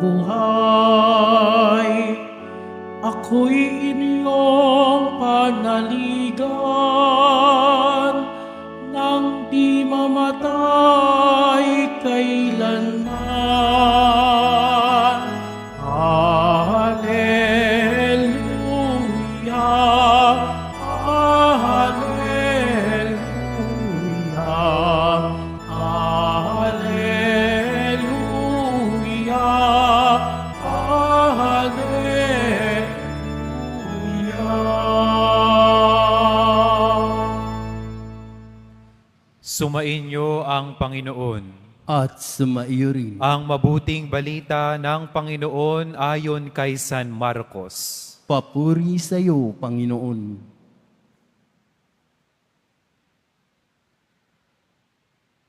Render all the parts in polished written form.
buhay. Ako'y inyong panaligan nang di mamatay kailanman. Hallelujah, Hallelujah, Hallelujah, Sumainyo ang Panginoon. At sumaiyo rin. Ang mabuting balita ng Panginoon ayon kay San Marcos. Papuri sa iyo, Panginoon.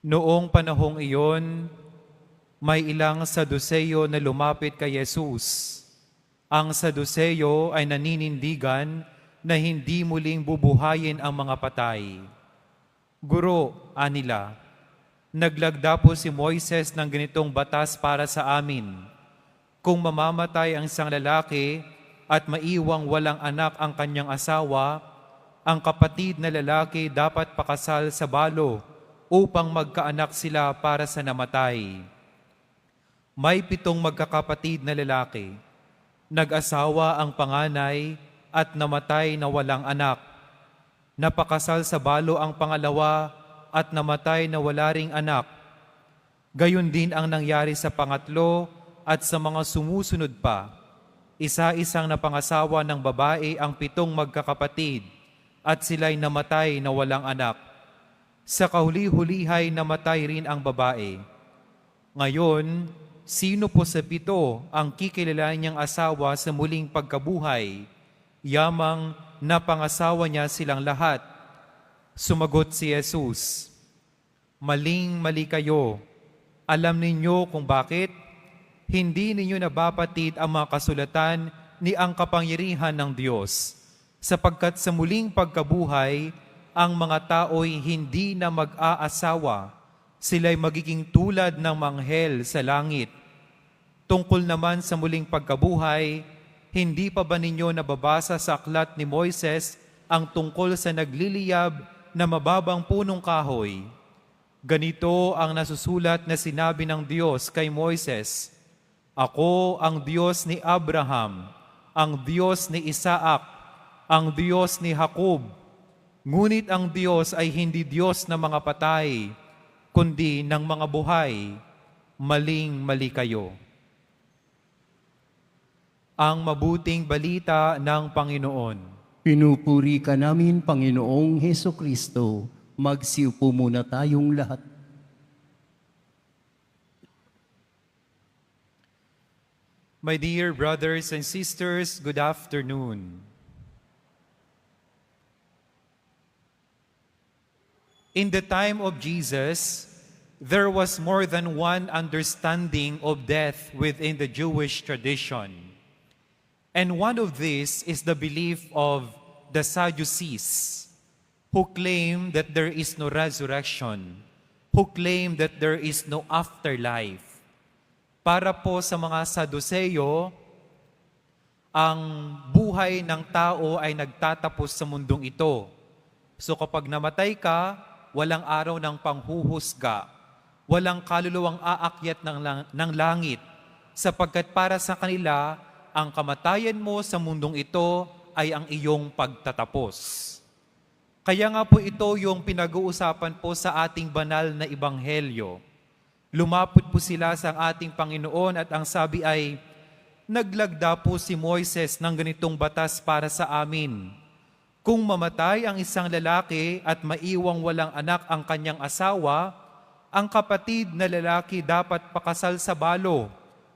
Noong panahong iyon, may ilang Saduseyo na lumapit kay Jesus. Ang Saduseyo ay naninindigan na hindi muling bubuhayin ang mga patay. Guro, anila, naglagda po si Moises ng ganitong batas para sa amin. Kung mamamatay ang isang lalaki at maiwang walang anak ang kanyang asawa, ang kapatid na lalaki dapat pakasal sa balo upang magkaanak sila para sa namatay. May 7 magkakapatid na lalaki. Nag-asawa ang panganay at namatay na walang anak. Napakasal sa balo ang pangalawa at namatay na wala ring anak. Gayon din ang nangyari sa pangatlo at sa mga sumusunod pa. Isa-isang napangasawa ng babae ang 7 magkakapatid at sila'y namatay na walang anak. Sa kahuli-hulihay namatay rin ang babae. Ngayon, sino po sa 7 ang kikilalanin niyang asawa sa muling pagkabuhay? Yamang napangasawa niya silang lahat. Sumagot si Jesus, "Maling-mali kayo. Alam ninyo kung bakit? Hindi ninyo nabapatid ang mga kasulatan ni ang kapangyarihan ng Diyos, sapagkat sa muling pagkabuhay, ang mga tao'y hindi na mag-aasawa. Sila'y magiging tulad ng manghel sa langit. Tungkol naman sa muling pagkabuhay, hindi pa ba ninyo nababasa sa aklat ni Moises ang tungkol sa nagliliyab na mababang punong kahoy? Ganito ang nasusulat na sinabi ng Diyos kay Moises, Ako ang Diyos ni Abraham, ang Diyos ni Isaac, ang Diyos ni Jacob. Ngunit ang Diyos ay hindi Diyos ng mga patay, kundi ng mga buhay. Maling-mali kayo." Ang mabuting balita ng Panginoon. Pinupuri ka namin, Panginoong Hesukristo. Magsiupo muna tayong lahat. My dear brothers and sisters, good afternoon. In the time of Jesus, there was more than one understanding of death within the Jewish tradition. And one of these is the belief of the Sadducees, who claim that there is no resurrection, who claim that there is no afterlife. Para po sa mga Saduseyo, ang buhay ng tao ay nagtatapos sa mundong ito. So kapag namatay ka, walang araw ng panghuhusga, walang kaluluwang aakyat ng langit, sapagkat para sa kanila, ang kamatayan mo sa mundong ito ay ang iyong pagtatapos. Kaya nga po ito yung pinag-uusapan po sa ating banal na ebanghelyo. Lumapit po sila sa ating Panginoon at ang sabi ay, naglagda po si Moises ng ganitong batas para sa amin. Kung mamatay ang isang lalaki at maiwang walang anak ang kanyang asawa, ang kapatid na lalaki dapat pakasal sa balo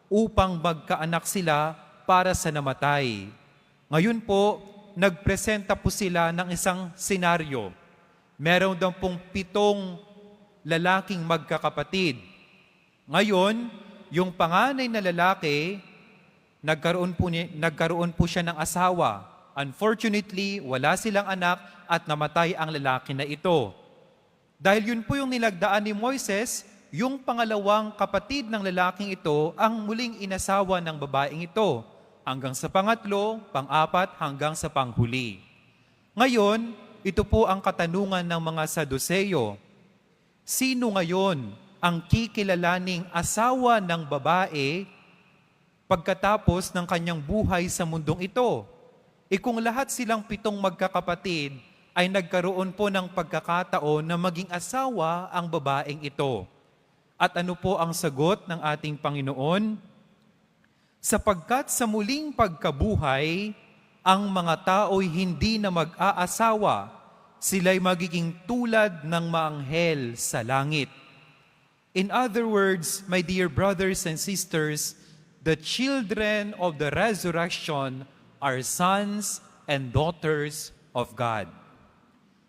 upang magkaanak sila para sa namatay. Ngayon po, nagpresenta po sila ng isang senaryo. Meron daw pong 7 lalaking magkakapatid. Ngayon, yung panganay na lalaki, nagkaroon po siya ng asawa. Unfortunately, wala silang anak at namatay ang lalaki na ito. Dahil yun po yung nilagdaan ni Moises, yung pangalawang kapatid ng lalaking ito ang muling inasawa ng babaeng ito, hanggang sa pangatlo, pang-apat, hanggang sa panghuli. Ngayon, ito po ang katanungan ng mga Saduceo. Sino ngayon ang kikilalaning asawa ng babae pagkatapos ng kanyang buhay sa mundong ito? Kung lahat silang 7 magkakapatid ay nagkaroon po ng pagkakataon na maging asawa ang babaeng ito. At ano po ang sagot ng ating Panginoon? Sapagkat sa muling pagkabuhay, ang mga tao'y hindi na mag-aasawa, sila'y magiging tulad ng maanghel sa langit. In other words, my dear brothers and sisters, the children of the resurrection are sons and daughters of God.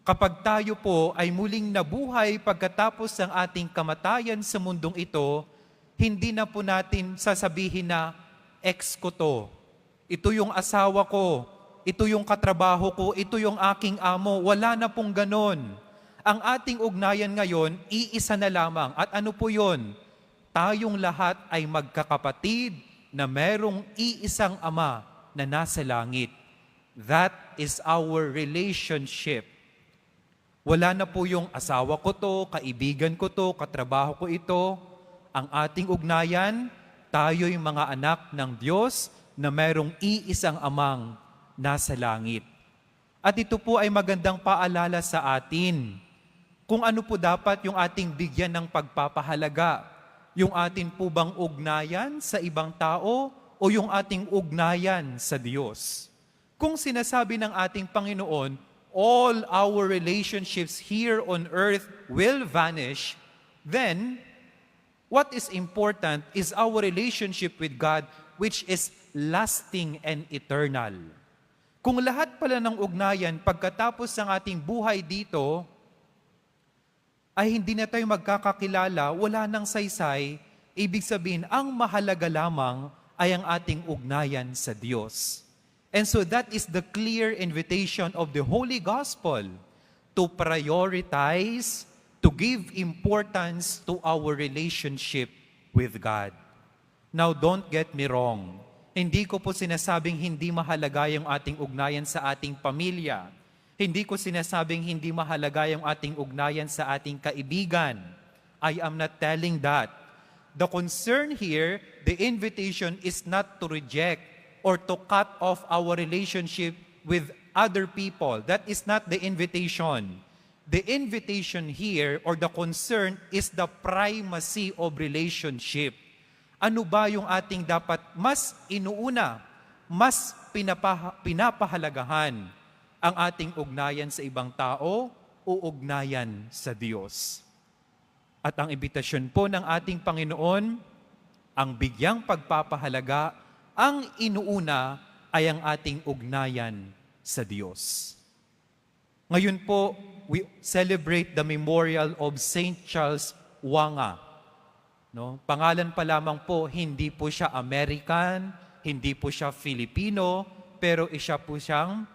Kapag tayo po ay muling nabuhay pagkatapos ng ating kamatayan sa mundong ito, hindi na po natin sasabihin na, ex ko to, ito yung asawa ko, ito yung katrabaho ko, ito yung aking amo. Wala na pong ganon. Ang ating ugnayan ngayon, iisa na lamang. At ano po yun? Tayong lahat ay magkakapatid na merong iisang ama na nasa langit. That is our relationship. Wala na po yung asawa ko to, kaibigan ko to, katrabaho ko ito. Ang ating ugnayan, tayo'y mga anak ng Diyos na merong iisang amang nasa langit. At ito po ay magandang paalala sa atin kung ano po dapat yung ating bigyan ng pagpapahalaga. Yung atin po bang ugnayan sa ibang tao o yung ating ugnayan sa Diyos? Kung sinasabi ng ating Panginoon, all our relationships here on earth will vanish, then what is important is our relationship with God, which is lasting and eternal. Kung lahat pala ng ugnayan pagkatapos ng ating buhay dito, ay hindi na tayo magkakakilala, wala nang saysay, ibig sabihin, ang mahalaga lamang ay ang ating ugnayan sa Diyos. And so that is the clear invitation of the Holy Gospel to prioritize, to give importance to our relationship with God. Now, don't get me wrong. Hindi ko po sinasabing hindi mahalaga yung ating ugnayan sa ating pamilya. Hindi ko sinasabing hindi mahalaga yung ating ugnayan sa ating kaibigan. I am not telling that. The concern here, the invitation is not to reject or to cut off our relationship with other people. That is not the invitation. The invitation here or the concern is the primacy of relationship. Ano ba yung ating dapat mas inuuna, mas pinapahalagahan? Ang ating ugnayan sa ibang tao o ugnayan sa Diyos? At ang imbitasyon po ng ating Panginoon, ang bigyang pagpapahalaga, ang inuuna ay ang ating ugnayan sa Diyos. Ngayon po, we celebrate the memorial of Saint Charles Wanga. No? Pangalan pa lamang po, hindi po siya American, hindi po siya Filipino, pero isa po siyang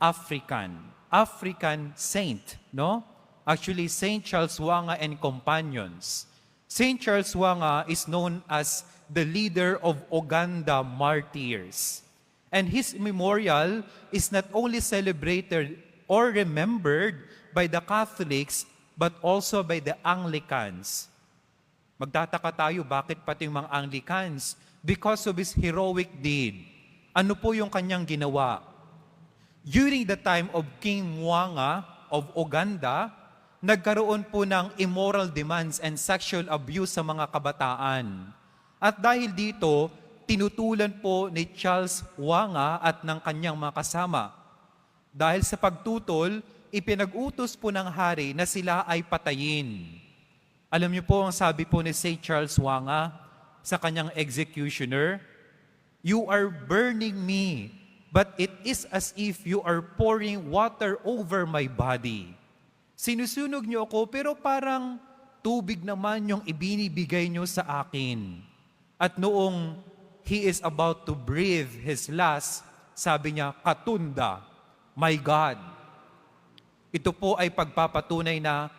African saint. No? Actually, Saint Charles Wanga and companions. Saint Charles Wanga is known as the leader of Uganda martyrs. And his memorial is not only celebrated or remembered by the Catholics, but also by the Anglicans. Magtataka tayo, bakit pati yung mga Anglicans? Because of his heroic deed. Ano po yung kanyang ginawa? During the time of King Mwanga of Uganda, nagkaroon po ng immoral demands and sexual abuse sa mga kabataan. At dahil dito, tinutulan po ni Charles Wanga at ng kanyang mga kasama. Dahil sa pagtutol, ipinag-utos po ng hari na sila ay patayin. Alam niyo po ang sabi po ni St. Charles Wanga sa kanyang executioner, "You are burning me, but it is as if you are pouring water over my body." Sinusunog niyo ako, pero parang tubig naman yung ibinibigay niyo sa akin. At noong he is about to breathe his last, sabi niya, "Katunda, my God." Ito po ay pagpapatunay na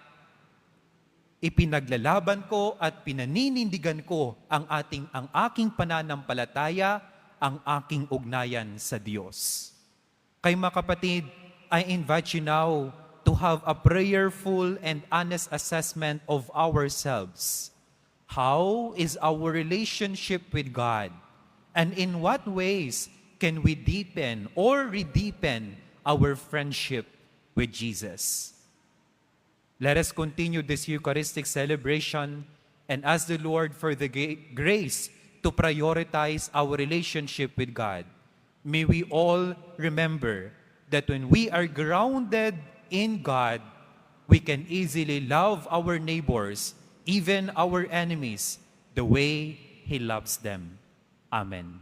Ipinaglalaban ko at pinaninindigan ko ang aking pananampalataya, ang aking ugnayan sa Diyos. Kay mga kapatid, I invite you now to have a prayerful and honest assessment of ourselves. How is our relationship with God? And in what ways can we deepen or redeepen our friendship with Jesus? Let us continue this Eucharistic celebration and ask the Lord for the grace to prioritize our relationship with God. May we all remember that when we are grounded in God, we can easily love our neighbors, even our enemies, the way He loves them. Amen.